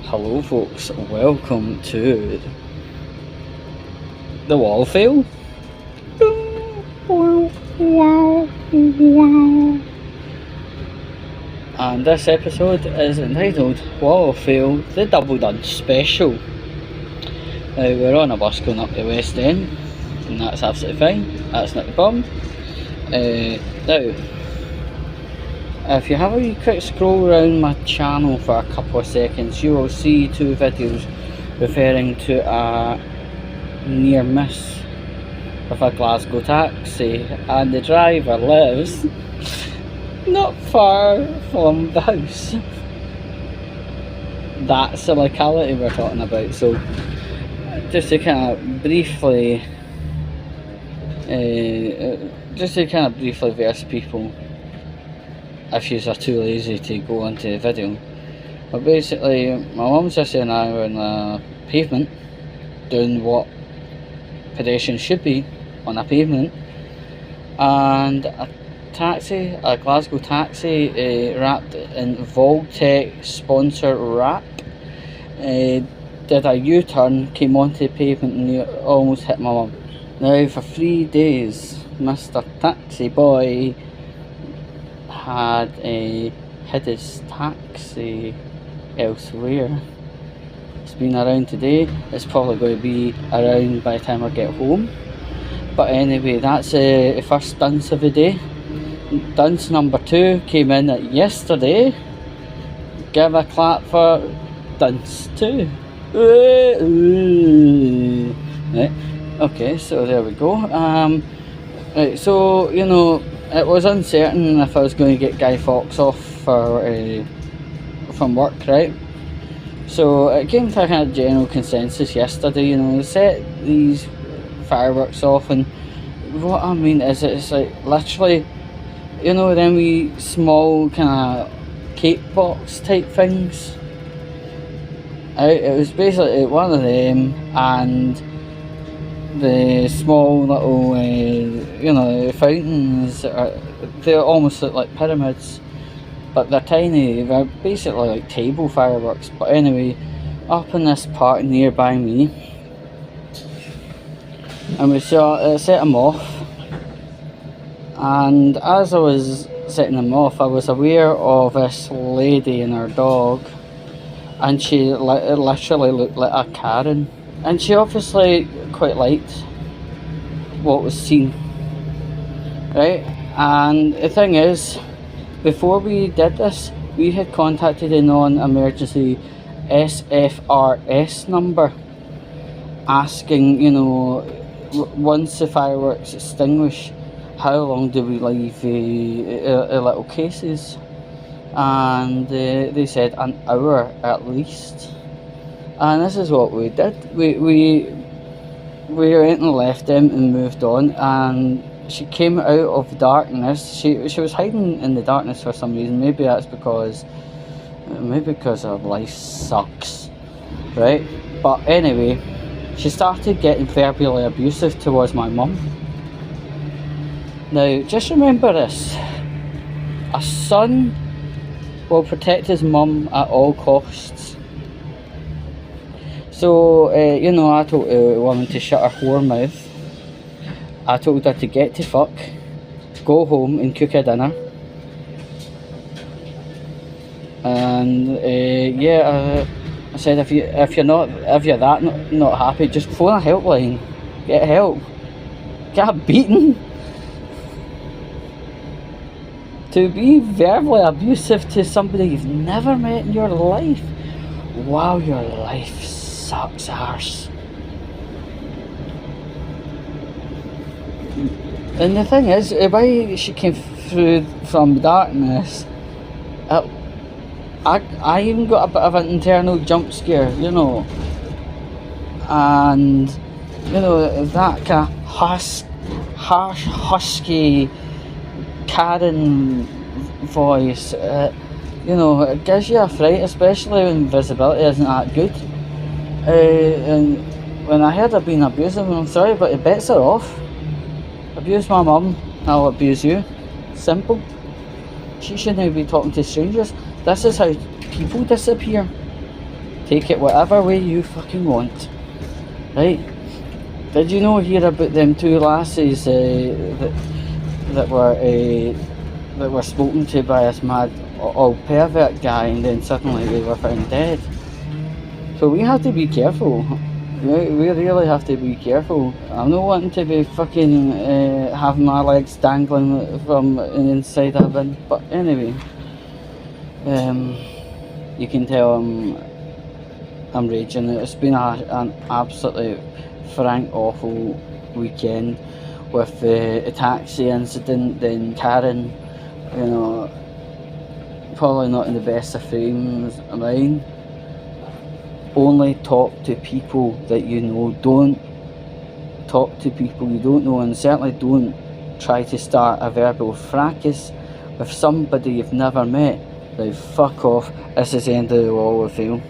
Hello folks, welcome to the wall fail. And this episode is entitled Wall Fail, the Double Dunce Special. Now we're on a bus going up the West End, and that's absolutely fine, that's not the problem. Now, if you have a wee quick scroll around my channel for a couple of seconds, you will see two videos referring to a near miss with a Glasgow taxi, and the driver lives not far from the house. That's the locality we're talking about. So just to kind of briefly verse people if you are too lazy to go onto the video. But basically my mum's just saying I were on a pavement doing what pedestrians should be on a pavement, and a Glasgow taxi wrapped in Voltec sponsor wrap did a U-turn, came onto the pavement and almost hit my mum. Now for 3 days Mr. Taxi Boy had hid his taxi elsewhere. It's been around today, it's probably going to be around by the time I get home. But anyway, that's the first dunce of the day. Dunce number 2 came in yesterday. Give a clap for dunce 2. Right. Okay, so there we go. Right, so you know, it was uncertain if I was going to get Guy Fawkes off from work, right? So it came to a kind of general consensus yesterday, you know, set these fireworks off, and what I mean is it's like literally, you know, them wee small kind of cake box type things. It was basically one of them, and the small little, you know, fountains, they almost look like pyramids, but they're tiny, they're basically like table fireworks. But anyway, up in this park nearby me, and we set them off, and as I was setting them off, I was aware of this lady and her dog, and she literally looked like a Karen. And she obviously quite liked what was seen, right? And the thing is, before we did this, we had contacted a non-emergency SFRS number, asking, you know, once the fireworks extinguish, how long do we leave the little cases? And they said an hour at least. And this is what we did. We went and left them and moved on, and she came out of darkness. She was hiding in the darkness for some reason. Maybe that's because her life sucks, right? But anyway, she started getting verbally abusive towards my mum. Now just remember this: a son will protect his mum at all costs. So, you know, I told the woman to shut her whore mouth. I told her to get to fuck, go home and cook her dinner. And I said, if you're that not happy, just phone a helpline, get help, get a beating. To be verbally abusive to somebody you've never met in your life, wow, your life sucks arse. And the thing is, the way she came through from darkness, I even got a bit of an internal jump scare, you know. And you know, that kind of harsh, husky Karen voice, you know, it gives you a fright, especially when visibility isn't that good. And when I heard her being abusive, I'm sorry, but it bets her off. Abuse my mum, I'll abuse you. Simple. She shouldn't be talking to strangers. This is how people disappear. Take it whatever way you fucking want. Right? Did you know hear about them two lasses that were spoken to by this mad all pervert guy, and then suddenly they were found dead? So we have to be careful. We really have to be careful. I'm not wanting to be fucking having my legs dangling from inside a bin. But anyway, you can tell I'm raging. It's been an absolutely frank, awful weekend with the taxi incident, then Karen, you know, probably not in the best of frames of mind. Only talk to people that you know. Don't talk to people you don't know, and certainly don't try to start a verbal fracas with somebody you've never met. Like, fuck off. This is the end of the world with you.